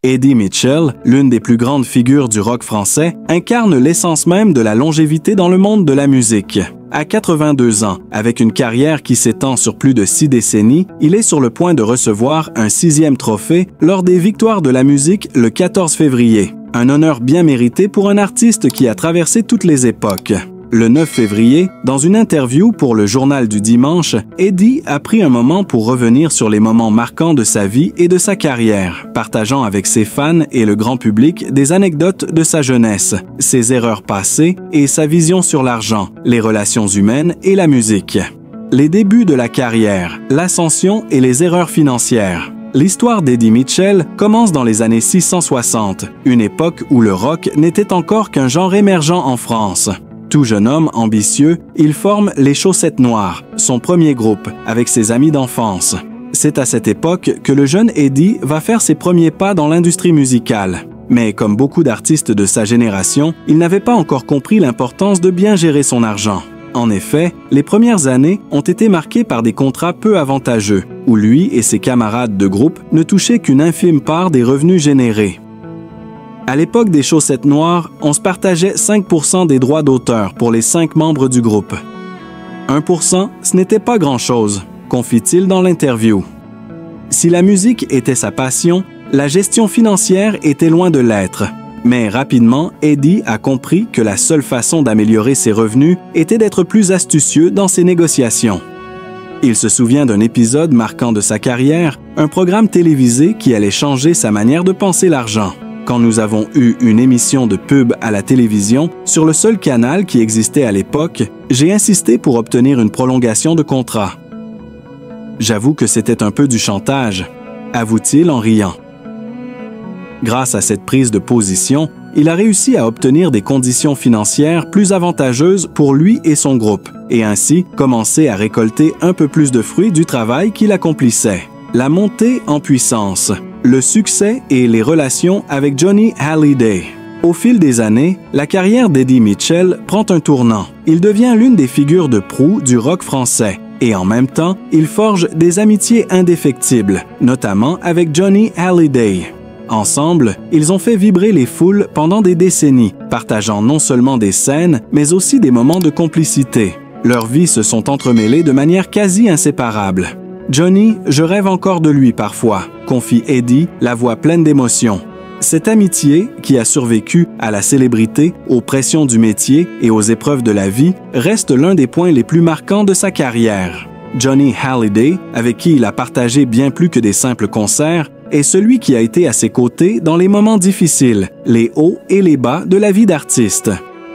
Eddie Mitchell, l'une des plus grandes figures du rock français, incarne l'essence même de la longévité dans le monde de la musique. À 82 ans, avec une carrière qui s'étend sur plus de 6 décennies, il est sur le point de recevoir un 6e trophée lors des Victoires de la musique le 14 février. Un honneur bien mérité pour un artiste qui a traversé toutes les époques. Le 9 février, dans une interview pour le Journal du Dimanche, Eddie a pris un moment pour revenir sur les moments marquants de sa vie et de sa carrière, partageant avec ses fans et le grand public des anecdotes de sa jeunesse, ses erreurs passées et sa vision sur l'argent, les relations humaines et la musique. Les débuts de la carrière, l'ascension et les erreurs financières. L'histoire d'Eddie Mitchell commence dans les années 660, une époque où le rock n'était encore qu'un genre émergent en France. Tout jeune homme ambitieux, il forme les Chaussettes Noires, son premier groupe, avec ses amis d'enfance. C'est à cette époque que le jeune Eddie va faire ses premiers pas dans l'industrie musicale. Mais comme beaucoup d'artistes de sa génération, il n'avait pas encore compris l'importance de bien gérer son argent. En effet, les premières années ont été marquées par des contrats peu avantageux, où lui et ses camarades de groupe ne touchaient qu'une infime part des revenus générés. À l'époque des Chaussettes Noires, on se partageait 5% des droits d'auteur pour les 5 membres du groupe. 1%, ce n'était pas grand-chose, confie-t-il dans l'interview. Si la musique était sa passion, la gestion financière était loin de l'être. Mais rapidement, Eddie a compris que la seule façon d'améliorer ses revenus était d'être plus astucieux dans ses négociations. Il se souvient d'un épisode marquant de sa carrière, un programme télévisé qui allait changer sa manière de penser l'argent. Quand nous avons eu une émission de pub à la télévision, sur le seul canal qui existait à l'époque, j'ai insisté pour obtenir une prolongation de contrat. J'avoue que c'était un peu du chantage, avoue-t-il en riant. Grâce à cette prise de position, il a réussi à obtenir des conditions financières plus avantageuses pour lui et son groupe, et ainsi commencer à récolter un peu plus de fruits du travail qu'il accomplissait. La montée en puissance, le succès et les relations avec Johnny Hallyday. Au fil des années, la carrière d'Eddie Mitchell prend un tournant. Il devient l'une des figures de proue du rock français et en même temps, il forge des amitiés indéfectibles, notamment avec Johnny Hallyday. Ensemble, ils ont fait vibrer les foules pendant des décennies, partageant non seulement des scènes, mais aussi des moments de complicité. Leurs vies se sont entremêlées de manière quasi inséparable. Johnny, je rêve encore de lui parfois, confie Eddie, la voix pleine d'émotion. Cette amitié, qui a survécu à la célébrité, aux pressions du métier et aux épreuves de la vie, reste l'un des points les plus marquants de sa carrière. Johnny Hallyday, avec qui il a partagé bien plus que des simples concerts, est celui qui a été à ses côtés dans les moments difficiles, les hauts et les bas de la vie d'artiste.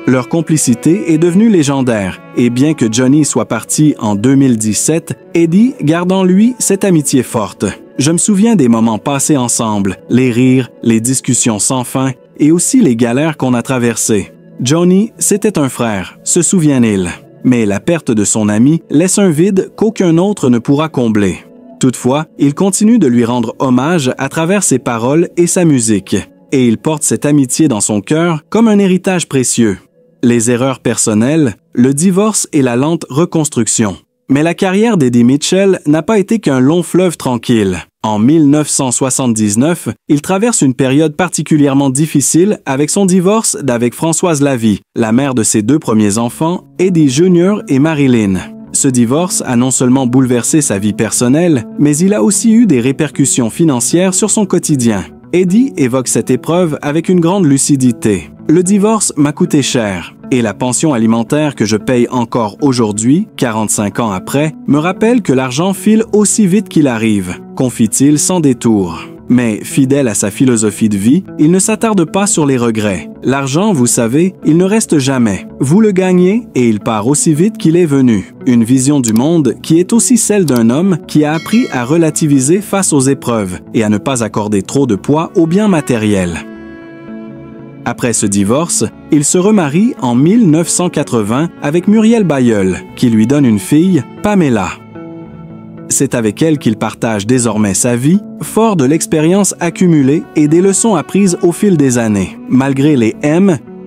Leur complicité est devenue légendaire, et bien que Johnny soit parti en 2017, Eddie garde en lui cette amitié forte. Je me souviens des moments passés ensemble, les rires, les discussions sans fin, et aussi les galères qu'on a traversées. Johnny, c'était un frère, se souvient-il. Mais la perte de son ami laisse un vide qu'aucun autre ne pourra combler. Toutefois, il continue de lui rendre hommage à travers ses paroles et sa musique, et il porte cette amitié dans son cœur comme un héritage précieux. Les erreurs personnelles, le divorce et la lente reconstruction. Mais la carrière d'Eddie Mitchell n'a pas été qu'un long fleuve tranquille. En 1979, il traverse une période particulièrement difficile avec son divorce d'avec Françoise Lavie, la mère de ses 2 premiers enfants, Eddie Jr. et Marilyn. Ce divorce a non seulement bouleversé sa vie personnelle, mais il a aussi eu des répercussions financières sur son quotidien. Eddie évoque cette épreuve avec une grande lucidité. Le divorce m'a coûté cher, et la pension alimentaire que je paye encore aujourd'hui, 45 ans après, me rappelle que l'argent file aussi vite qu'il arrive, confie-t-il sans détour. Mais, fidèle à sa philosophie de vie, il ne s'attarde pas sur les regrets. L'argent, vous savez, il ne reste jamais. Vous le gagnez et il part aussi vite qu'il est venu. Une vision du monde qui est aussi celle d'un homme qui a appris à relativiser face aux épreuves et à ne pas accorder trop de poids aux biens matériels. Après ce divorce, il se remarie en 1980 avec Muriel Bailleul, qui lui donne une fille, Pamela. C'est avec elle qu'il partage désormais sa vie, fort de l'expérience accumulée et des leçons apprises au fil des années. Malgré les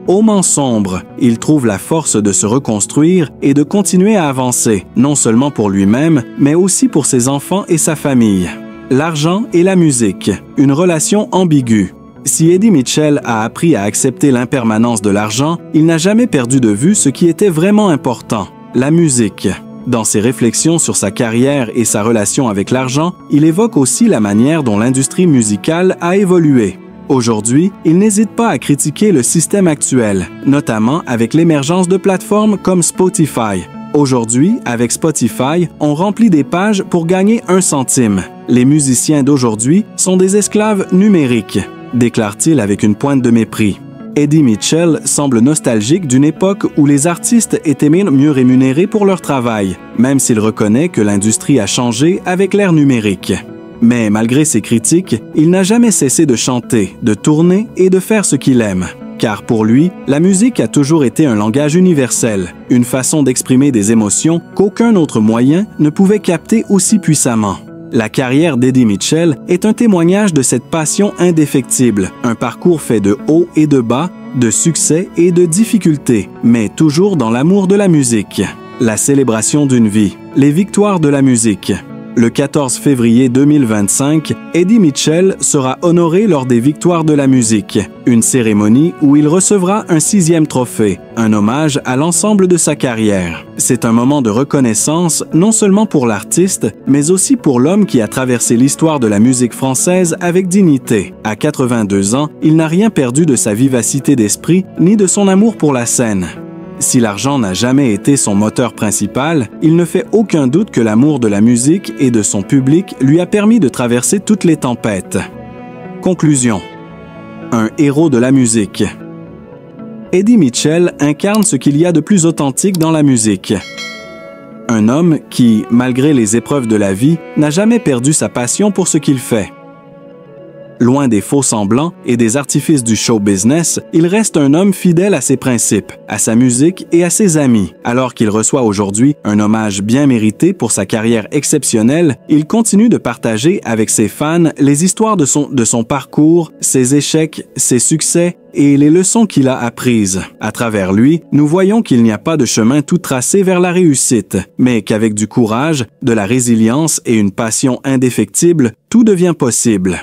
moments sombres, il trouve la force de se reconstruire et de continuer à avancer, non seulement pour lui-même, mais aussi pour ses enfants et sa famille. L'argent et la musique, une relation ambiguë. Si Eddie Mitchell a appris à accepter l'impermanence de l'argent, il n'a jamais perdu de vue ce qui était vraiment important, la musique. Dans ses réflexions sur sa carrière et sa relation avec l'argent, il évoque aussi la manière dont l'industrie musicale a évolué. Aujourd'hui, il n'hésite pas à critiquer le système actuel, notamment avec l'émergence de plateformes comme Spotify. Aujourd'hui, avec Spotify, on remplit des pages pour gagner 1 centime. Les musiciens d'aujourd'hui sont des esclaves numériques, déclare-t-il avec une pointe de mépris. Eddie Mitchell semble nostalgique d'une époque où les artistes étaient mieux rémunérés pour leur travail, même s'il reconnaît que l'industrie a changé avec l'ère numérique. Mais malgré ses critiques, il n'a jamais cessé de chanter, de tourner et de faire ce qu'il aime. Car pour lui, la musique a toujours été un langage universel, une façon d'exprimer des émotions qu'aucun autre moyen ne pouvait capter aussi puissamment. La carrière d'Eddie Mitchell est un témoignage de cette passion indéfectible, un parcours fait de hauts et de bas, de succès et de difficultés, mais toujours dans l'amour de la musique. La célébration d'une vie, les victoires de la musique. Le 14 février 2025, Eddie Mitchell sera honoré lors des Victoires de la musique, une cérémonie où il recevra un 6e trophée, un hommage à l'ensemble de sa carrière. C'est un moment de reconnaissance non seulement pour l'artiste, mais aussi pour l'homme qui a traversé l'histoire de la musique française avec dignité. À 82 ans, il n'a rien perdu de sa vivacité d'esprit ni de son amour pour la scène. Si l'argent n'a jamais été son moteur principal, il ne fait aucun doute que l'amour de la musique et de son public lui a permis de traverser toutes les tempêtes. Conclusion. Un héros de la musique. Eddie Mitchell incarne ce qu'il y a de plus authentique dans la musique. Un homme qui, malgré les épreuves de la vie, n'a jamais perdu sa passion pour ce qu'il fait. Loin des faux-semblants et des artifices du show business, il reste un homme fidèle à ses principes, à sa musique et à ses amis. Alors qu'il reçoit aujourd'hui un hommage bien mérité pour sa carrière exceptionnelle, il continue de partager avec ses fans les histoires de son parcours, ses échecs, ses succès et les leçons qu'il a apprises. À travers lui, nous voyons qu'il n'y a pas de chemin tout tracé vers la réussite, mais qu'avec du courage, de la résilience et une passion indéfectible, tout devient possible.